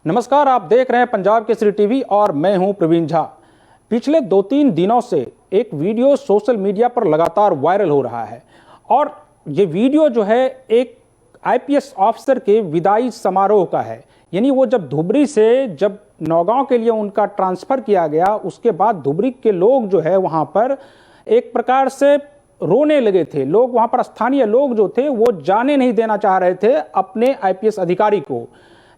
नमस्कार, आप देख रहे हैं पंजाब केसरी टीवी और मैं हूं प्रवीण झा। पिछले 2-3 दिनों से एक वीडियो सोशल मीडिया पर लगातार वायरल हो रहा है और ये वीडियो जो है एक आईपीएस ऑफिसर के विदाई समारोह का है। यानी वो जब धुबरी से जब नौगांव के लिए उनका ट्रांसफ़र किया गया, उसके बाद धुबरी के लोग जो है वहाँ पर एक प्रकार से रोने लगे थे। लोग वहाँ पर, स्थानीय लोग जो थे वो जाने नहीं देना चाह रहे थे अपने आईपीएस अधिकारी को।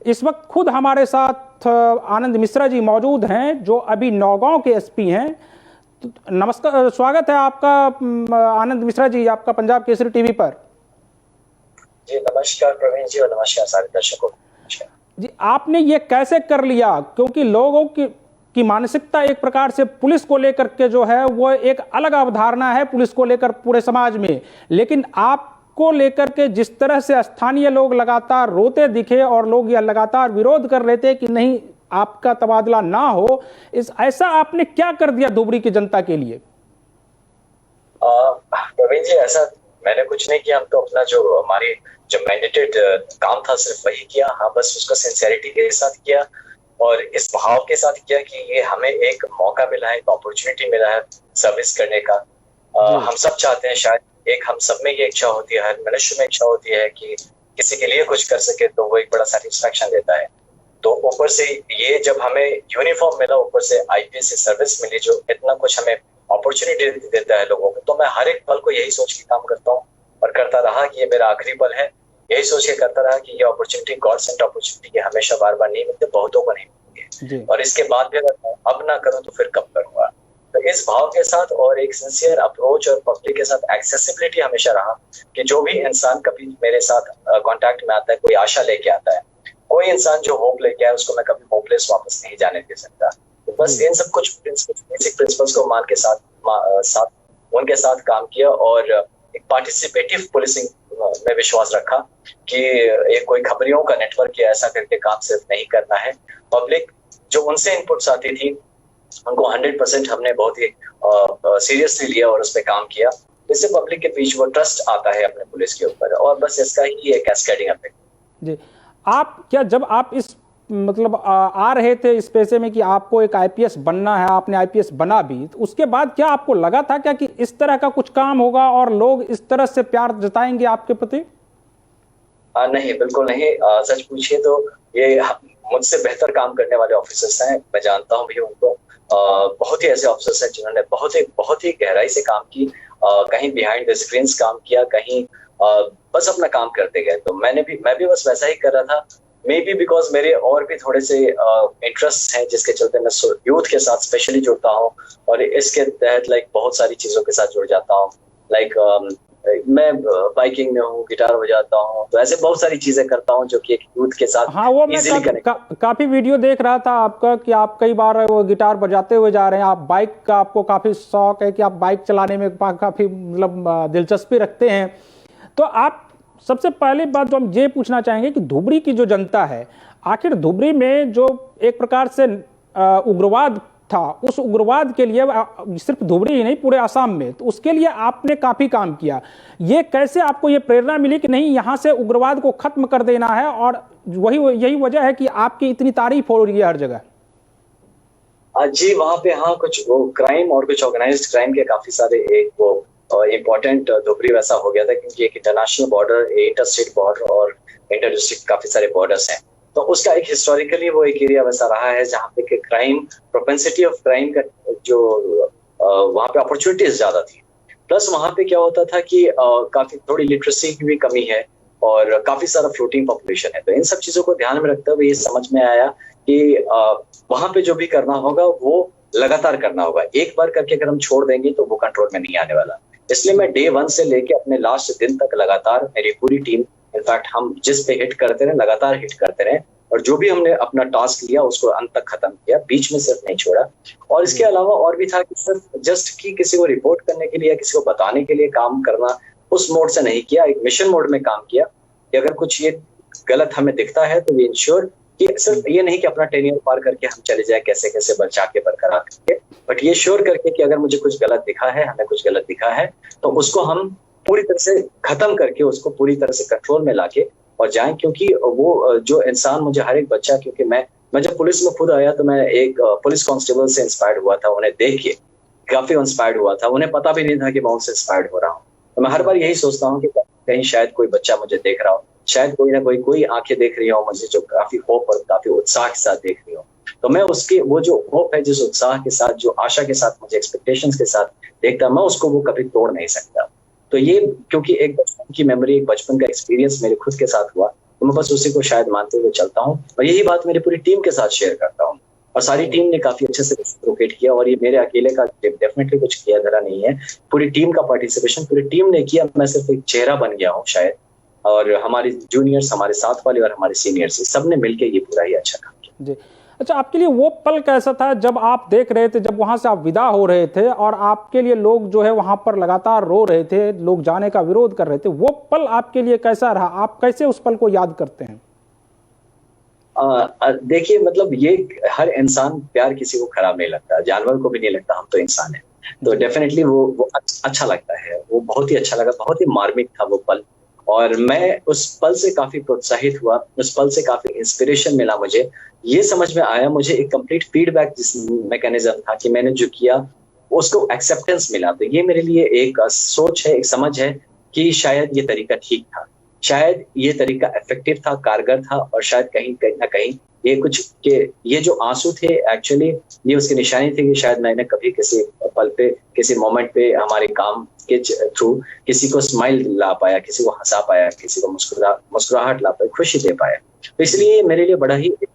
इस वक्त खुद हमारे साथ आनंद मिश्रा जी मौजूद हैं जो अभी नौगांव के एसपी हैं। तो नमस्कार, स्वागत है आपका आनंद मिश्रा जी, आपका पंजाब केसरी टीवी पर। जी नमस्कार प्रवीण जी और नमस्कार सारे दर्शकों जी। आपने ये कैसे कर लिया, क्योंकि लोगों की मानसिकता एक प्रकार से पुलिस को लेकर के जो है वो एक अलग अवधारणा है पुलिस को लेकर पूरे समाज में, लेकिन आपको लेकर के जिस तरह से स्थानीय लोग लगातार रोते दिखे और लोग यह लगातार विरोध कर रहे थे कि नहीं आपका तबादला ना हो, ऐसा आपने क्या कर दिया धुबरी की जनता के लिए? प्रवीण जी, ऐसा मैंने कुछ नहीं किया। हम तो अपना जो हमारी जो मैंडेटेड काम था सिर्फ वही किया। हाँ, बस उसको सिंसियरिटी के साथ किया और इस भाव के साथ किया कि ये हमें एक मौका मिला है, एक अपॉर्चुनिटी मिला है सर्विस करने का। हम सब चाहते हैं, शायद एक हम सब में ये इच्छा होती है, हर मनुष्य में इच्छा होती है कि किसी के लिए कुछ कर सके तो वो एक बड़ा सेटिस्फेक्शन देता है। तो ऊपर से ये जब हमें यूनिफॉर्म मिला, ऊपर से आईपीएस से सर्विस मिली जो इतना कुछ हमें अपॉर्चुनिटी देता है लोगों को, तो मैं हर एक पल को यही सोच के काम करता हूँ और करता रहा कि ये मेरा आखिरी पल है। यही सोच के करता रहा कि ये अपॉर्चुनिटी गॉड सेंट अपॉर्चुनिटी है, हमेशा बार बार नहीं मिलते, बहुतों को नहीं मिलती है। और इसके बाद भी अगर अब ना करूँ तो फिर कब करूंगा। तो इस भाव के साथ और एक सिंसियर अप्रोच और पब्लिक के साथ एक्सेसिबिलिटी हमेशा रहा कि जो भी इंसान कभी मेरे साथ कांटेक्ट में आता है, कोई आशा लेके आता है, कोई इंसान जो होप लेके आए, उसको मैं कभी होपलेस वापस नहीं जाने दे सकता। तो बस इन सब कुछ बेसिक प्रिंसिपल्स को मान के साथ उनके साथ काम किया और एक पार्टिसिपेटिव पुलिसिंग में विश्वास रखा कि ये कोई खबरियों का नेटवर्क या ऐसा करके काम सिर्फ नहीं करना है। पब्लिक जो उनसे इनपुट्स आती थी उनको 100% हमने बहुत ही सीरियसली लिया और उस पर काम किया। इससे पब्लिक के बीच वो ट्रस्ट आता है अपने पुलिस के ऊपर और बस इसका ही एक कैस्केडिंग इफेक्ट। जी, आप क्या जब आप इस मतलब आ रहे थे इस पेशे में कि आपको एक आईपीएस बनना है, आपने आईपीएस बना भी, तो उसके बाद क्या आपको लगा था क्या कि इस तरह का कुछ काम होगा और लोग इस तरह से प्यार जताएंगे आपके प्रति? नहीं, बिल्कुल नहीं। सच पूछिए तो ये मुझसे बेहतर काम करने वाले ऑफिसर्स हैं, मैं जानता हूँ भी उनको। बहुत ही ऐसे ऑफिसर्स हैं जिन्होंने बहुत ही गहराई से काम की, कहीं बिहाइंड द स्क्रीन्स काम किया, कहीं बस अपना काम करते गए। तो मैं भी बस वैसा ही कर रहा था। मे बी बिकॉज मेरे और भी थोड़े से इंटरेस्ट हैं जिसके चलते मैं यूथ के साथ स्पेशली जुड़ता हूँ और इसके तहत बहुत सारी चीजों के साथ जुड़ जाता हूँ। मैं बाइकिंग में हूँ, गिटार बजाता हूँ, तो ऐसे बहुत सारी चीजें करता हूँ जो कि एक यूथ के साथ। हाँ, वो मैं काफी वीडियो देख रहा था आपका कि आप कई बार वो गिटार बजाते हुए जा रहे हैं। आप बाइक का आपको काफी शौक है कि आप बाइक चलाने में काफी मतलब दिलचस्पी रखते हैं। तो आप सबसे पहली बात जो हम ये पूछना चाहेंगे कि धुबरी की जो जनता है, आखिर धुबरी में जो एक प्रकार से उग्रवाद था, उस उग्रवाद के लिए सिर्फ धुबरी ही नहीं पूरे असम में, तो उसके लिए आपने काफी काम किया। ये कैसे आपको ये प्रेरणा मिली कि नहीं यहाँ से उग्रवाद को खत्म कर देना है, और यही वजह है कि आपकी इतनी तारीफ हो रही है हर जगह? जी, वहाँ पे हाँ कुछ वो क्राइम और कुछ ऑर्गेनाइज्ड क्राइम के काफी सारे एक वो इम्पोर्टेंट धुबरी वैसा हो गया था क्योंकि एक international border, inter state border और इंटर डिस्ट्रिक्ट काफी सारे बॉर्डर्स हैं। तो उसका एक हिस्टोरिकली वो एक एरिया वैसा रहा है जहाँ पे क्राइम, प्रोपेंसिटी ऑफ क्राइम का जो वहाँ पे अपॉर्चुनिटीज ज्यादा थी। प्लस वहाँ पे क्या होता था कि काफी थोड़ी लिटरेसी की भी कमी है और काफी सारा फ्लोटिंग पॉपुलेशन है। तो इन सब चीजों को ध्यान में रखते हुए ये समझ में आया कि वहाँ पे जो भी करना होगा वो लगातार करना होगा। एक बार करके अगर हम छोड़ देंगे तो वो कंट्रोल में नहीं आने वाला। इसलिए मैं डे 1 से लेके अपने लास्ट दिन तक लगातार मेरी पूरी टीम, इनफैक्ट हम जिस पे हिट करते रहे लगातार हिट करते रहे और जो भी हमने अपना टास्क लिया उसको अंत तक खत्म किया, बीच में सिर्फ नहीं छोड़ा। और इसके अलावा और भी था कि सिर्फ जस्ट कि किसी को रिपोर्ट करने के लिए या किसी को बताने के लिए काम करना, उस मोड से नहीं किया। एक मिशन मोड में काम किया कि अगर कुछ ये गलत हमें दिखता है तो वी इंश्योर कि सिर्फ ये नहीं कि अपना टेन्योर पार करके हम चले जाए कैसे कैसे बचा के बरकरार करके, बट ये श्योर करके कि अगर मुझे कुछ गलत दिखा है, हमें कुछ गलत दिखा है, तो उसको हम पूरी तरह से खत्म करके उसको पूरी तरह से कंट्रोल में लाके और जाएं। क्योंकि वो जो इंसान, मुझे हर एक बच्चा, क्योंकि मैं मैं जब पुलिस में खुद आया तो मैं एक पुलिस कांस्टेबल से इंस्पायर्ड हुआ था, उन्हें देख के काफी इंस्पायर्ड हुआ था। उन्हें पता भी नहीं था कि मैं उनसे इंस्पायर्ड हो रहा हूँ। तो मैं हर बार यही सोचता हूँ कि कहीं शायद कोई बच्चा मुझे देख रहा हो, शायद कोई ना कोई आंखें देख रही हो मुझे, जो काफी होप और काफी उत्साह के साथ देख रही हो। तो मैं उसके वो जो होप है, जिस उत्साह के साथ, जो आशा के साथ मुझे एक्सपेक्टेशंस के साथ देखता, मैं उसको वो कभी तोड़ नहीं सकता। तो ये क्योंकि एक बचपन की मेमोरी, एक बचपन का एक्सपीरियंस मेरे खुद के साथ हुआ, तो मैं बस उसी को शायद मानते हुए चलता हूँ और यही बात मेरी पूरी टीम के साथ शेयर करता हूँ। और सारी टीम ने काफी अच्छे से रेसिप्रोकेट किया और ये मेरे अकेले का डेफिनेटली कुछ किया धरा नहीं है, पूरी टीम का पार्टिसिपेशन पूरी टीम ने किया। मैं सिर्फ एक चेहरा बन गया हूँ शायद, और हमारे जूनियर्स, हमारे साथ वाले और हमारे सीनियर्स, सब ने मिलकर ये पूरा ही अच्छा काम किया। जी। अच्छा, आपके लिए वो पल कैसा था जब आप देख रहे थे, जब वहां से आप विदा हो रहे थे और आपके लिए लोग जो है वहां पर लगातार रो रहे थे, लोग जाने का विरोध कर रहे थे, वो पल आपके लिए कैसा रहा? आप कैसे उस पल को याद करते हैं? देखिए, मतलब ये हर इंसान, प्यार किसी को खराब नहीं लगता, जानवर को भी नहीं लगता, हम तो इंसान हैं। तो डेफिनेटली वो अच्छा लगता है, वो बहुत ही अच्छा लगा, बहुत ही मार्मिक था वो पल। और मैं उस पल से काफी प्रोत्साहित हुआ, उस पल से काफी इंस्पिरेशन मिला मुझे। ये समझ में आया, मुझे एक कंप्लीट फीडबैक जिस मैकेनिज्म था कि मैंने जो किया उसको एक्सेप्टेंस मिला। तो ये मेरे लिए एक सोच है, एक समझ है कि शायद ये तरीका ठीक था, शायद ये तरीका इफेक्टिव था, कारगर था, और शायद कहीं ना कहीं ये कुछ के ये जो आंसू थे एक्चुअली ये उसकी निशानी थी कि शायद मैंने कभी किसी पल पे, किसी मोमेंट पे हमारे काम के थ्रू किसी को स्माइल ला पाया, किसी को हंसा पाया, किसी को मुस्कुराहट ला पाया, खुशी दे पाया। तो इसलिए मेरे लिए बड़ा ही एक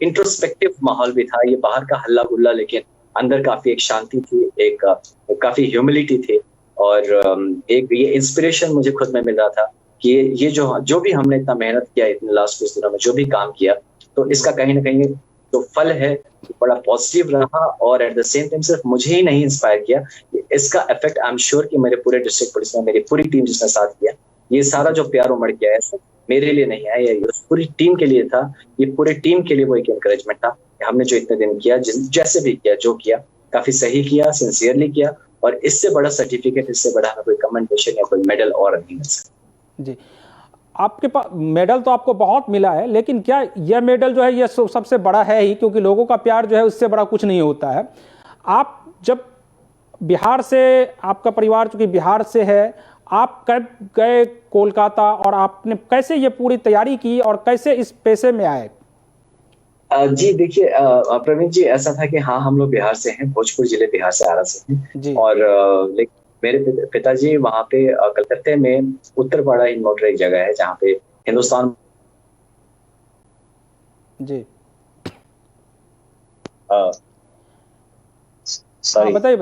इंट्रोस्पेक्टिव माहौल भी था। ये बाहर का हल्ला गुल्ला, लेकिन अंदर काफी एक शांति थी, एक काफी ह्यूमिलिटी थी, और एक ये इंस्पिरेशन मुझे खुद में मिल रहा था कि ये जो भी हमने इतना मेहनत किया इतने लास्ट कुछ दिनों में, जो भी काम किया, तो इसका कहीं ना कहीं जो फल है बड़ा पॉजिटिव रहा। और एट द सेम टाइम सिर्फ मुझे ही नहीं इंस्पायर किया, इसका इफेक्ट आई एम श्योर कि मेरे पूरे डिस्ट्रिक्ट पुलिस में, मेरी पूरी टीम जिसने साथ किया, ये सारा जो प्यार उमड़ के आया मेरे लिए नहीं आया, ये पूरी टीम के लिए था। ये पूरी टीम के लिए वो एक एनकरेजमेंट था। हमने जो इतने दिन किया, जैसे भी किया, जो किया, काफी सही किया, सिंसियरली किया, और इससे बड़ा सर्टिफिकेट, इससे बड़ा हमें कोई कमेंडेशन या कोई मेडल और नहीं मिल सकता। जी, आपके पास मेडल तो आपको बहुत मिला है, लेकिन क्या यह मेडल जो है ये सबसे बड़ा है ही? क्योंकि लोगों का प्यार जो है उससे बड़ा कुछ नहीं होता है। आप जब बिहार से, आपका परिवार चूंकि बिहार से है, आप कब गए कोलकाता और आपने कैसे ये पूरी तैयारी की और कैसे इस पेशे में आए? जी देखिए प्रवीण जी, ऐसा था कि हाँ, हम लोग बिहार से हैं, भोजपुर जिले बिहार से आरा से हैं। और लेकिन मेरे पिताजी वहाँ पे कलकत्ते में उत्तरपाड़ा इन मोटर एक जगह है जहाँ पे हिंदुस्तान जी सॉरी बताइए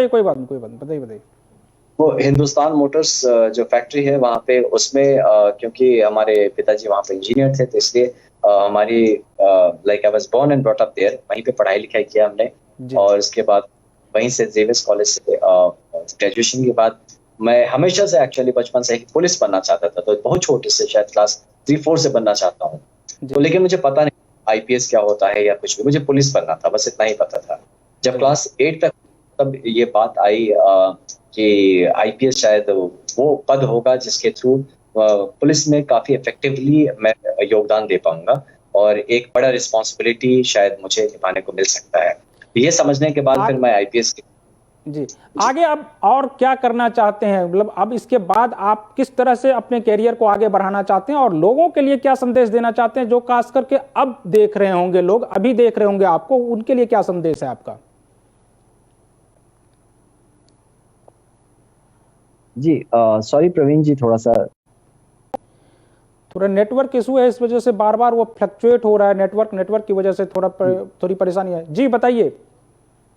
कोई बात नहीं, बताइए। वो हिंदुस्तान मोटर्स जो फैक्ट्री है वहाँ पे, उसमें क्योंकि हमारे पिताजी वहाँ पे इंजीनियर थे, तो इसलिए हमारी like I was born and brought up there, वहीं पे पढ़ाई लिखाई किया हमने। और उसके बाद वहीं से जेवियर्स कॉलेज से ग्रेजुएशन के बाद मैं हमेशा से एक्चुअली बचपन से पुलिस बनना चाहता था। तो बहुत छोटे से, शायद क्लास 3-4 से बनना चाहता हूँ। तो लेकिन मुझे पता नहीं आईपीएस क्या होता है या कुछ भी, मुझे पुलिस बनना था, बस इतना ही पता था। जब क्लास 8 तक तब ये बात आई कि आईपीएस शायद वो पद होगा जिसके थ्रू पुलिस में काफी इफेक्टिवली मैं योगदान दे पाऊंगा और एक बड़ा रिस्पॉन्सिबिलिटी शायद मुझे निभाने को मिल सकता है। ये समझने के बाद फिर मैं आईपीएस जी आगे अब और क्या करना चाहते हैं? मतलब अब इसके बाद आप किस तरह से अपने कैरियर को आगे बढ़ाना चाहते हैं और लोगों के लिए क्या संदेश देना चाहते हैं, जो खास करके अब देख रहे होंगे लोग, अभी देख रहे होंगे आपको, उनके लिए क्या संदेश है आपका? जी सॉरी प्रवीण जी, थोड़ा नेटवर्क इशू है, इस वजह से बार बार वो फ्लक्चुएट हो रहा है। नेटवर्क की वजह से थोड़ी परेशानी है। जी बताइए।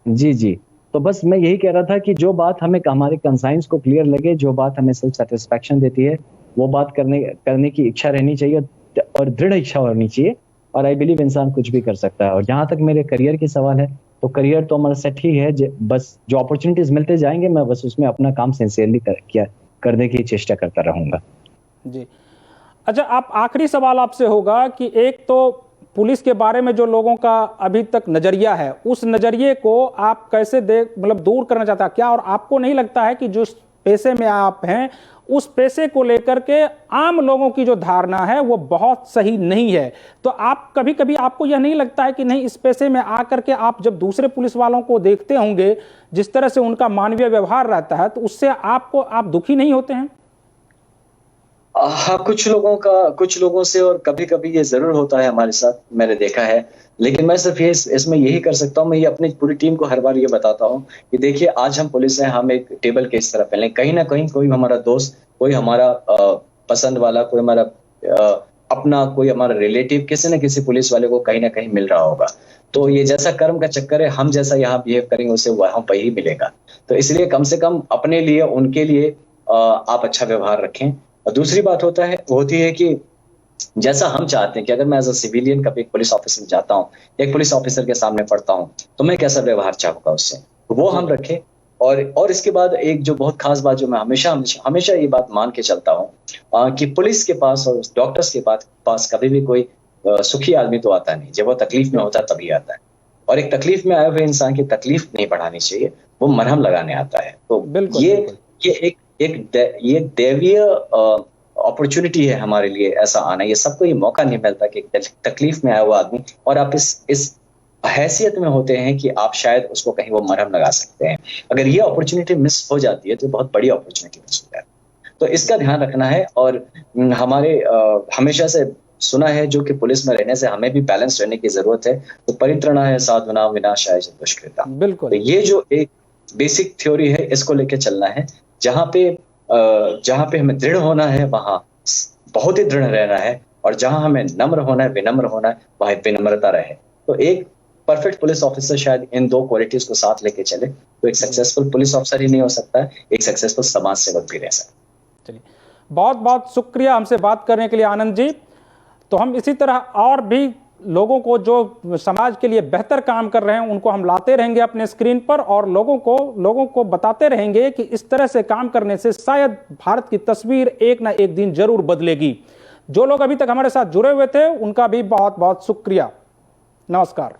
जी तो बस मैं यही कह रहा था कि जो बात हमें हमारे कंसाइंस को क्लियर लगे, जो बात हमें सेल्फ सेटिस्फैक्शन देती है, वो बात करने की इच्छा रहनी चाहिए और दृढ़ इच्छा होनी चाहिए। और आई बिलीव इंसान कुछ भी कर सकता है। और जहां तक मेरे करियर की सवाल है, तो करियर तो हमारा सेट ही है, बस जो अपॉर्चुनिटीज मिलते जाएंगे मैं बस उसमें अपना काम सिंसियरली करने की चेष्टा करता रहूंगा। जी अच्छा, आप आखिरी सवाल आपसे होगा कि एक तो पुलिस के बारे में जो लोगों का अभी तक नजरिया है, उस नजरिए को आप कैसे दूर करना चाहता है क्या? और आपको नहीं लगता है कि जो पेशे में आप हैं उस पेशे को लेकर के आम लोगों की जो धारणा है वो बहुत सही नहीं है। तो आप कभी कभी आपको यह नहीं लगता है कि नहीं, इस पेशे में आकर के आप जब दूसरे पुलिस वालों को देखते होंगे जिस तरह से उनका मानवीय व्यवहार रहता है, तो उससे आप दुखी नहीं होते हैं? हाँ, कुछ लोगों से और कभी कभी ये जरूर होता है हमारे साथ, मैंने देखा है। लेकिन मैं सिर्फ ये इसमें यही कर सकता हूँ, मैं ये अपनी पूरी टीम को हर बार ये बताता हूँ कि देखिए, आज हम पुलिस हैं, हम एक टेबल के इस तरह पहले कहीं ना कहीं कोई हमारा दोस्त, कोई हमारा पसंद वाला, कोई हमारा अपना, कोई हमारा रिलेटिव किसी न किसी पुलिस वाले को कहीं ना कहीं मिल रहा होगा। तो ये जैसा कर्म का चक्कर है, हम जैसा यहाँ बिहेव करेंगे उसे वहां पर ही मिलेगा। तो इसलिए कम से कम अपने लिए, उनके लिए आप अच्छा व्यवहार रखें। और दूसरी बात होती है कि जैसा हम चाहते हैं कि अगर मैं एज अ सिविलियन कभी एक पुलिस ऑफिसर में जाता हूँ, एक पुलिस ऑफिसर के सामने पढ़ता हूँ, तो मैं कैसा व्यवहार चाहूंगा उससे, वो हम रखें। और इसके बाद एक जो बहुत खास बात, जो मैं हमेशा ये बात मान के चलता हूँ कि पुलिस के पास और डॉक्टर्स के पास कभी भी कोई सुखी आदमी तो आता नहीं, जब वो तकलीफ में होता है तभी आता है। और एक तकलीफ में आए हुए इंसान की तकलीफ नहीं बढ़ानी चाहिए, वो मरहम लगाने आता है। तो ये दैवीय अपॉर्चुनिटी है हमारे लिए ऐसा आना। ये सबको ये मौका नहीं मिलता कि तकलीफ में आया हुआ आदमी, और आप इस हैसियत में होते हैं कि आप शायद उसको कहीं वो मरहम लगा सकते हैं। अगर ये अपॉर्चुनिटी मिस हो जाती है तो बहुत बड़ी अपॉर्चुनिटी मिस हो जाती है। तो इसका ध्यान रखना है। और हमारे हमेशा से सुना है जो कि पुलिस में रहने से हमें भी बैलेंस रहने की जरूरत है। तो परित्रणाय साधुनां विनाशाय च दुष्कृतां। बिल्कुल। तो ये जो एक बेसिक थ्योरी है, इसको लेके चलना है। जहाँ पे हमें दृढ़ होना है वहां बहुत ही दृढ़ रहना है, और जहां हमें नम्र होना है, विनम्र होना है, वहां विनम्रता रहे। तो एक परफेक्ट पुलिस ऑफिसर शायद इन दो क्वालिटीज को साथ लेके चले तो एक सक्सेसफुल पुलिस ऑफिसर ही नहीं हो सकता है, एक सक्सेसफुल समाज सेवक भी रह सकता है। चलिए, बहुत बहुत शुक्रिया हमसे बात करने के लिए आनंद जी। तो हम इसी तरह और भी लोगों को जो समाज के लिए बेहतर काम कर रहे हैं उनको हम लाते रहेंगे अपने स्क्रीन पर, और लोगों को बताते रहेंगे कि इस तरह से काम करने से शायद भारत की तस्वीर एक ना एक दिन जरूर बदलेगी। जो लोग अभी तक हमारे साथ जुड़े हुए थे उनका भी बहुत बहुत शुक्रिया। नमस्कार।